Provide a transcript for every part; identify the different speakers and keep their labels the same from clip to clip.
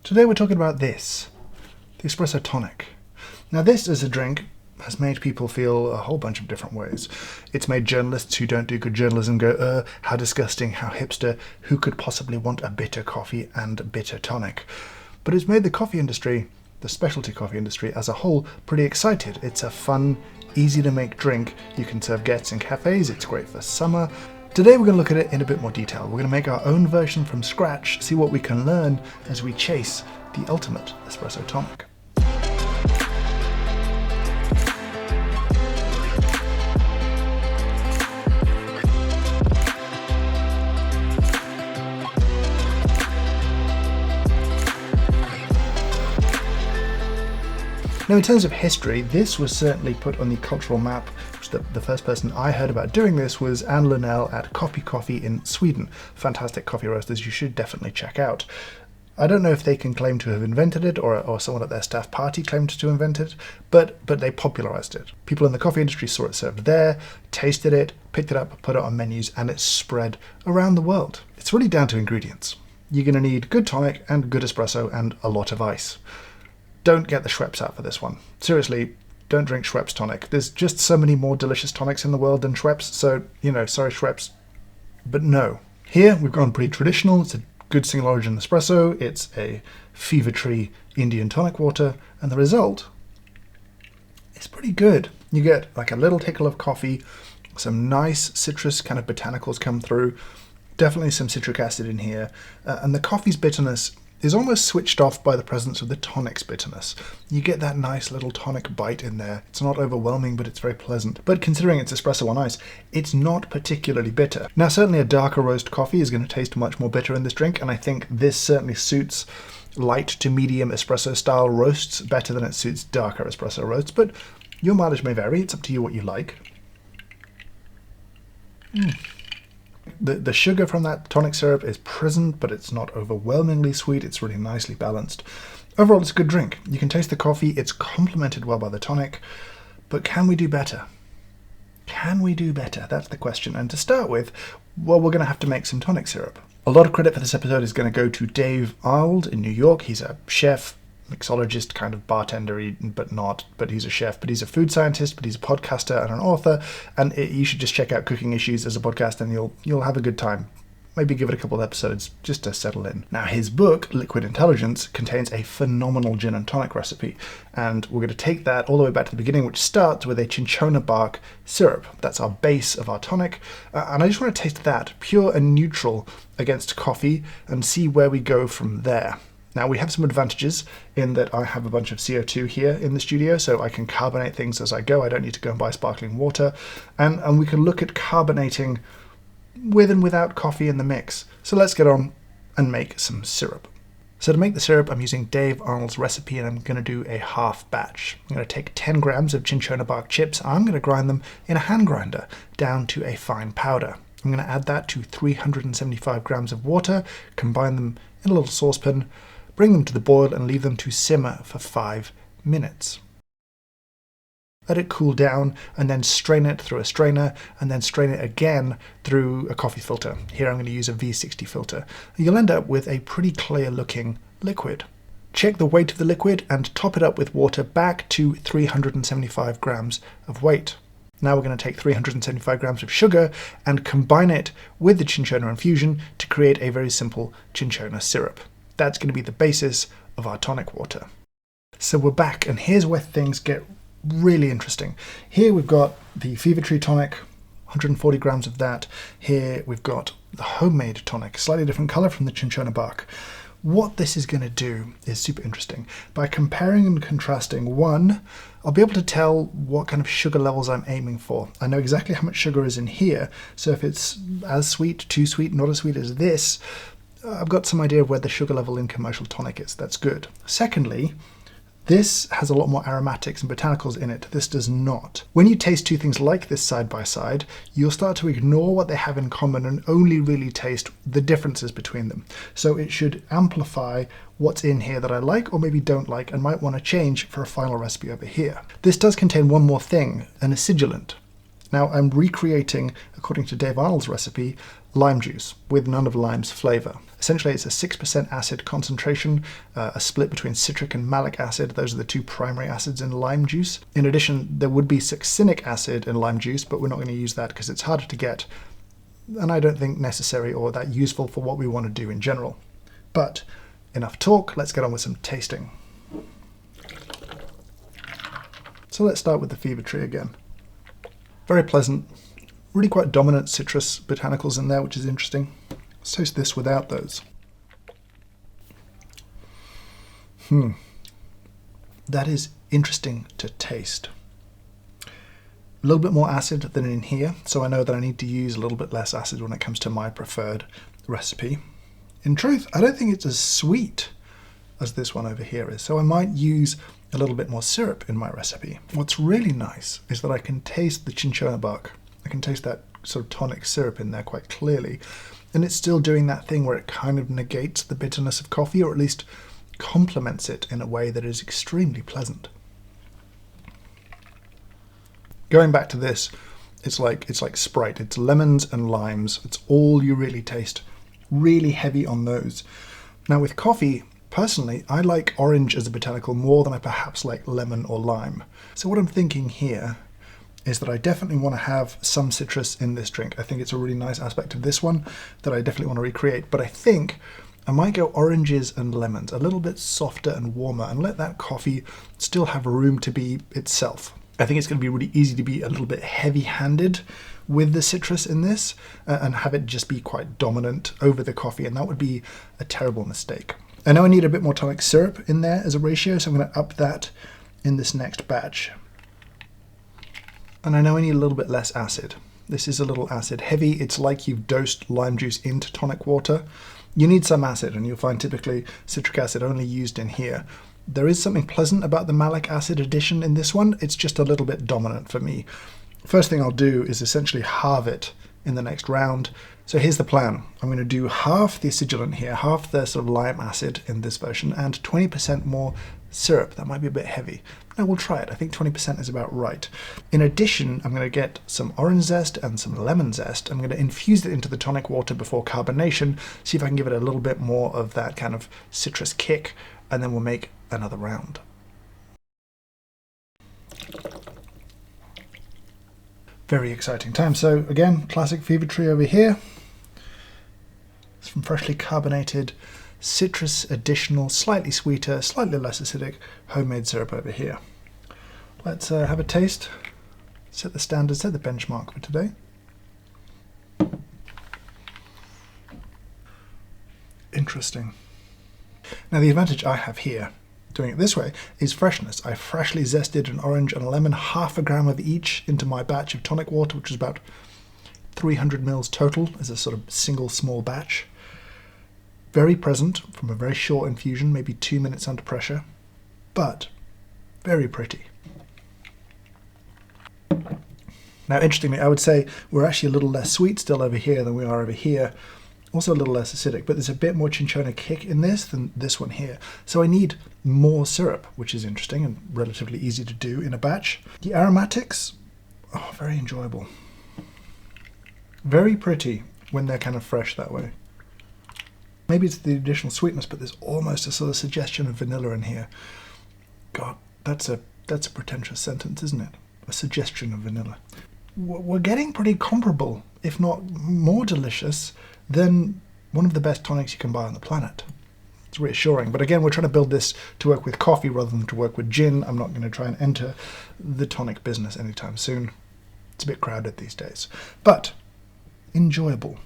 Speaker 1: Today we're talking about this, the espresso tonic. Now this as a drink has made people feel a whole bunch of different ways. It's made journalists who don't do good journalism go, how disgusting, how hipster, who could possibly want a bitter coffee and bitter tonic? But it's made the coffee industry, the specialty coffee industry as a whole, pretty excited. It's a fun, easy to make drink. You can serve guests in cafes, it's great for summer. Today we're going to look at it in a bit more detail. We're going to make our own version from scratch, see what we can learn as we chase the ultimate espresso tonic. Now, in terms of history, this was certainly put on the cultural map. The first person I heard about doing this was Anne Linnell at Copy Coffee in Sweden. Fantastic coffee roasters you should definitely check out. I don't know if they can claim to have invented it or someone at their staff party claimed to invent it, but they popularized it. People in the coffee industry saw it served there, tasted it, picked it up, put it on menus, and it spread around the world. It's really down to ingredients. You're going to need good tonic and good espresso and a lot of ice. Don't get the Schweppes out for this one. Seriously, don't drink Schweppes tonic. There's just so many more delicious tonics in the world than Schweppes, so, sorry Schweppes, but no. Here, we've gone pretty traditional. It's a good single origin espresso. It's a Fever Tree Indian tonic water, and the result is pretty good. You get like a little tickle of coffee, some nice citrus kind of botanicals come through, definitely some citric acid in here, and the coffee's bitterness is almost switched off by the presence of the tonic's bitterness. You get that nice little tonic bite in there. It's not overwhelming, but it's very pleasant. But considering it's espresso on ice, it's not particularly bitter. Now, certainly a darker roast coffee is going to taste much more bitter in this drink, and I think this certainly suits light to medium espresso style roasts better than it suits darker espresso roasts, but your mileage may vary. It's up to you what you like. The sugar from that tonic syrup is present, but it's not overwhelmingly sweet. It's really nicely balanced. Overall, it's a good drink. You can taste the coffee. It's complemented well by the tonic. But can we do better? Can we do better? That's the question. And to start with, well, we're going to have to make some tonic syrup. A lot of credit for this episode is going to go to Dave Arnold in New York. He's a chef, mixologist, kind of bartender, but he's a chef, but he's a food scientist, but he's a podcaster and an author, and you should just check out Cooking Issues as a podcast and you'll have a good time. Maybe give it a couple of episodes just to settle in. Now, his book, Liquid Intelligence, contains a phenomenal gin and tonic recipe, and we're going to take that all the way back to the beginning, which starts with a cinchona bark syrup. That's our base of our tonic, and I just want to taste that, pure and neutral, against coffee, and see where we go from there. Now, we have some advantages in that I have a bunch of CO2 here in the studio, so I can carbonate things as I go. I don't need to go and buy sparkling water. And we can look at carbonating with and without coffee in the mix. So let's get on and make some syrup. So to make the syrup, I'm using Dave Arnold's recipe, and I'm going to do a half batch. I'm going to take 10 grams of cinchona bark chips. I'm going to grind them in a hand grinder down to a fine powder. I'm going to add that to 375 grams of water, combine them in a little saucepan, bring them to the boil and leave them to simmer for 5 minutes. Let it cool down and then strain it through a strainer and then strain it again through a coffee filter. Here I'm going to use a V60 filter. You'll end up with a pretty clear looking liquid. Check the weight of the liquid and top it up with water back to 375 grams of weight. Now we're going to take 375 grams of sugar and combine it with the cinchona infusion to create a very simple cinchona syrup. That's going to be the basis of our tonic water. So we're back, and here's where things get really interesting. Here we've got the Fever Tree tonic, 140 grams of that. Here we've got the homemade tonic, slightly different color from the cinchona bark. What this is going to do is super interesting. By comparing and contrasting, one, I'll be able to tell what kind of sugar levels I'm aiming for. I know exactly how much sugar is in here, so if it's as sweet, too sweet, not as sweet as this, I've got some idea of where the sugar level in commercial tonic is. That's good. Secondly, this has a lot more aromatics and botanicals in it. This does not. When you taste two things like this side by side, you'll start to ignore what they have in common and only really taste the differences between them. So it should amplify what's in here that I like or maybe don't like and might want to change for a final recipe over here. This does contain one more thing, an acidulant. Now I'm recreating, according to Dave Arnold's recipe, lime juice with none of lime's flavour. Essentially it's a 6% acid concentration, a split between citric and malic acid. Those are the two primary acids in lime juice. In addition, there would be succinic acid in lime juice, but we're not going to use that because it's harder to get, and I don't think necessary or that useful for what we want to do in general. But enough talk, let's get on with some tasting. So let's start with the Fever Tree again. Very pleasant, really quite dominant citrus botanicals in there, which is interesting. Let's taste this without those. That is interesting to taste. A little bit more acid than in here, so I know that I need to use a little bit less acid when it comes to my preferred recipe. In truth, I don't think it's as sweet as this one over here is, so I might use a little bit more syrup in my recipe. What's really nice is that I can taste the cinchona bark. I can taste that sort of tonic syrup in there quite clearly, and it's still doing that thing where it kind of negates the bitterness of coffee, or at least complements it in a way that is extremely pleasant. Going back to this, it's like Sprite. It's lemons and limes. It's all you really taste. Really heavy on those. Now with coffee, personally, I like orange as a botanical more than I perhaps like lemon or lime. So what I'm thinking here is that I definitely want to have some citrus in this drink. I think it's a really nice aspect of this one that I definitely want to recreate. But I think I might go oranges and lemons, a little bit softer and warmer, and let that coffee still have room to be itself. I think it's going to be really easy to be a little bit heavy-handed with the citrus in this and have it just be quite dominant over the coffee, and that would be a terrible mistake. I know I need a bit more tonic syrup in there as a ratio, so I'm going to up that in this next batch. And I know I need a little bit less acid. This is a little acid heavy. It's like you've dosed lime juice into tonic water. You need some acid, and you'll find typically citric acid only used in here. There is something pleasant about the malic acid addition in this one. It's just a little bit dominant for me. First thing I'll do is essentially halve it in the next round. So here's the plan. I'm going to do half the acidulant here, half the sort of lime acid in this version, and 20% more syrup. That might be a bit heavy. No, we'll try it. I think 20% is about right. In addition, I'm going to get some orange zest and some lemon zest. I'm going to infuse it into the tonic water before carbonation, see if I can give it a little bit more of that kind of citrus kick, and then we'll make another round. Very exciting time. So again, classic Fever Tree over here. It's from freshly carbonated, citrus additional, slightly sweeter, slightly less acidic homemade syrup over here. Let's have a taste, set the standard, set the benchmark for today. Interesting. Now the advantage I have here, doing it this way, is freshness. I freshly zested an orange and a lemon, half a gram of each into my batch of tonic water, which is about 300 mils total as a sort of single small batch. Very present from a very short infusion, maybe 2 minutes under pressure, but very pretty. Now interestingly, I would say we're actually a little less sweet still over here than we are over here. Also a little less acidic, but there's a bit more cinchona kick in this than this one here. So I need more syrup, which is interesting and relatively easy to do in a batch. The aromatics, oh, very enjoyable. Very pretty when they're kind of fresh that way. Maybe it's the additional sweetness, but there's almost a sort of suggestion of vanilla in here. God, that's a pretentious sentence, isn't it? A suggestion of vanilla. We're getting pretty comparable, if not more delicious, than one of the best tonics you can buy on the planet. It's reassuring. But again, we're trying to build this to work with coffee rather than to work with gin. I'm not going to try and enter the tonic business anytime soon. It's a bit crowded these days. But enjoyable.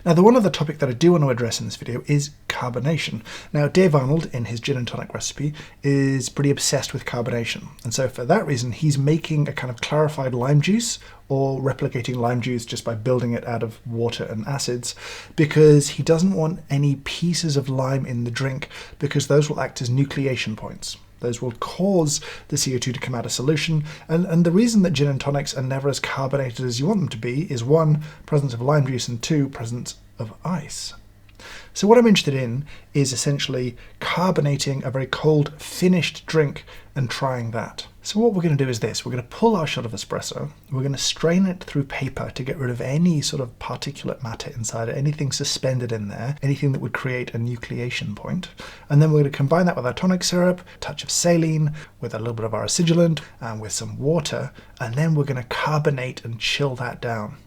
Speaker 1: Now, the one other topic that I do want to address in this video is carbonation. Now, Dave Arnold, in his gin and tonic recipe, is pretty obsessed with carbonation. And so for that reason, he's making a kind of clarified lime juice, or replicating lime juice just by building it out of water and acids, because he doesn't want any pieces of lime in the drink, because those will act as nucleation points. Those will cause the CO2 to come out of solution. And the reason that gin and tonics are never as carbonated as you want them to be is 1, presence of lime juice, and 2, presence of ice. So what I'm interested in is essentially carbonating a very cold finished drink and trying that. So what we're going to do is this. We're going to pull our shot of espresso. We're going to strain it through paper to get rid of any sort of particulate matter inside it, anything suspended in there, anything that would create a nucleation point. And then we're going to combine that with our tonic syrup, a touch of saline, with a little bit of our acidulant, and with some water. And then we're going to carbonate and chill that down.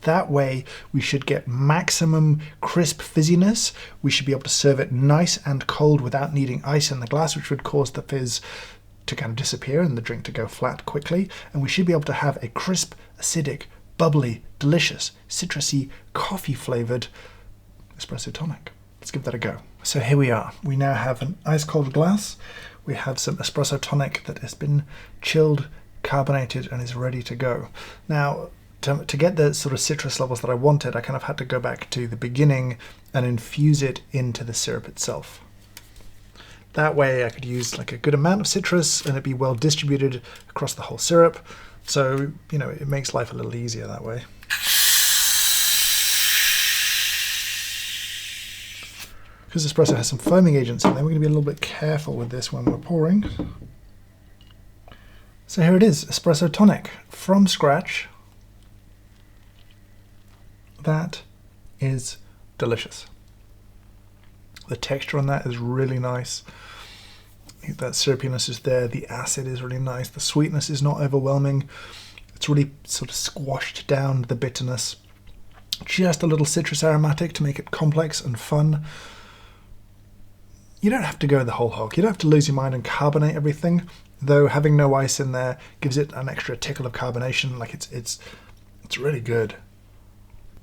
Speaker 1: That way we should get maximum crisp fizziness. We should be able to serve it nice and cold without needing ice in the glass, which would cause the fizz to kind of disappear and the drink to go flat quickly. And we should be able to have a crisp, acidic, bubbly, delicious, citrusy, coffee flavored espresso tonic. Let's give that a go. So here we are. We now have an ice cold glass. We have some espresso tonic that has been chilled, carbonated, and is ready to go. Now, to get the sort of citrus levels that I wanted, I kind of had to go back to the beginning and infuse it into the syrup itself. That way I could use like a good amount of citrus and it'd be well distributed across the whole syrup. So, you know, it makes life a little easier that way. Because espresso has some foaming agents in there, we're going to be a little bit careful with this when we're pouring. So here it is, espresso tonic from scratch. That is delicious. The texture on that is really nice. That syrupiness is there. The acid is really nice. The sweetness is not overwhelming. It's really sort of squashed down the bitterness. Just a little citrus aromatic to make it complex and fun. You don't have to go the whole hog. You don't have to lose your mind and carbonate everything, though having no ice in there gives it an extra tickle of carbonation. Like it's really good.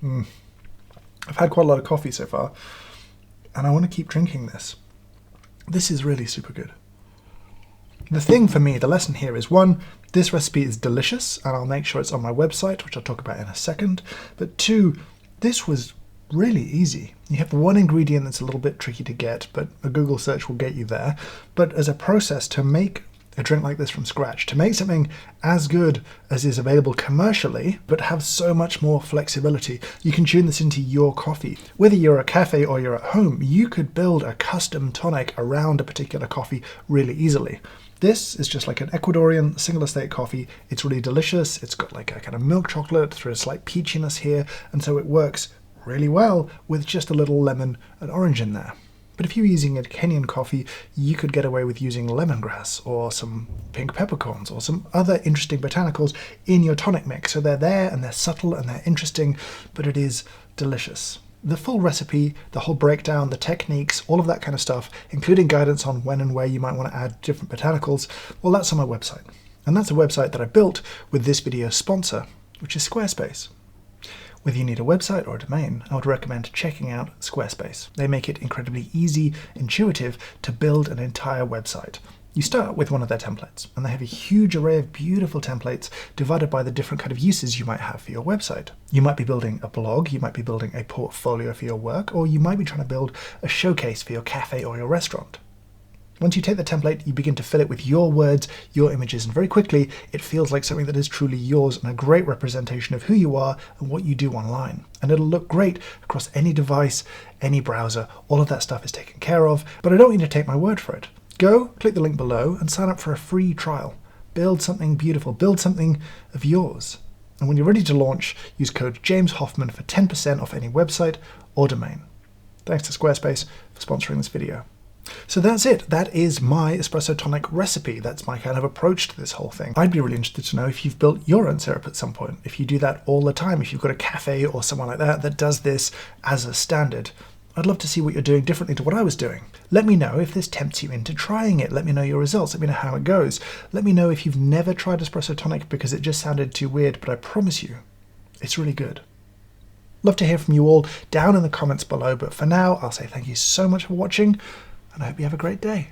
Speaker 1: I've had quite a lot of coffee so far, and I want to keep drinking this. This is really super good. The thing for me, the lesson here is, one, this recipe is delicious, and I'll make sure it's on my website, which I'll talk about in a second. But two, this was really easy. You have one ingredient that's a little bit tricky to get, but a Google search will get you there. But as a process to make a drink like this from scratch, to make something as good as is available commercially, but have so much more flexibility. You can tune this into your coffee. Whether you're a cafe or you're at home, you could build a custom tonic around a particular coffee really easily. This is just like an Ecuadorian single estate coffee. It's really delicious. It's got like a kind of milk chocolate through a slight peachiness here, and so it works really well with just a little lemon and orange in there. But if you're using a Kenyan coffee, you could get away with using lemongrass or some pink peppercorns or some other interesting botanicals in your tonic mix. So they're there and they're subtle and they're interesting, but it is delicious. The full recipe, the whole breakdown, the techniques, all of that kind of stuff, including guidance on when and where you might want to add different botanicals, well, that's on my website. And that's a website that I built with this video's sponsor, which is Squarespace. Whether you need a website or a domain, I would recommend checking out Squarespace. They make it incredibly easy, intuitive to build an entire website. You start with one of their templates, and they have a huge array of beautiful templates divided by the different kind of uses you might have for your website. You might be building a blog, you might be building a portfolio for your work, or you might be trying to build a showcase for your cafe or your restaurant. Once you take the template, you begin to fill it with your words, your images, and very quickly it feels like something that is truly yours and a great representation of who you are and what you do online. And it'll look great across any device, any browser, all of that stuff is taken care of, but I don't need to take my word for it. Go, click the link below and sign up for a free trial. Build something beautiful, build something of yours. And when you're ready to launch, use code James Hoffman for 10% off any website or domain. Thanks to Squarespace for sponsoring this video. So that's it. That is my espresso tonic recipe. That's my kind of approach to this whole thing. I'd be really interested to know if you've built your own syrup at some point, if you do that all the time, if you've got a cafe or someone like that that does this as a standard. I'd love to see what you're doing differently to what I was doing. Let me know if this tempts you into trying it. Let me know your results. Let me know how it goes. Let me know if you've never tried espresso tonic because it just sounded too weird, but I promise you, it's really good. Love to hear from you all down in the comments below, but for now, I'll say thank you so much for watching, and I hope you have a great day.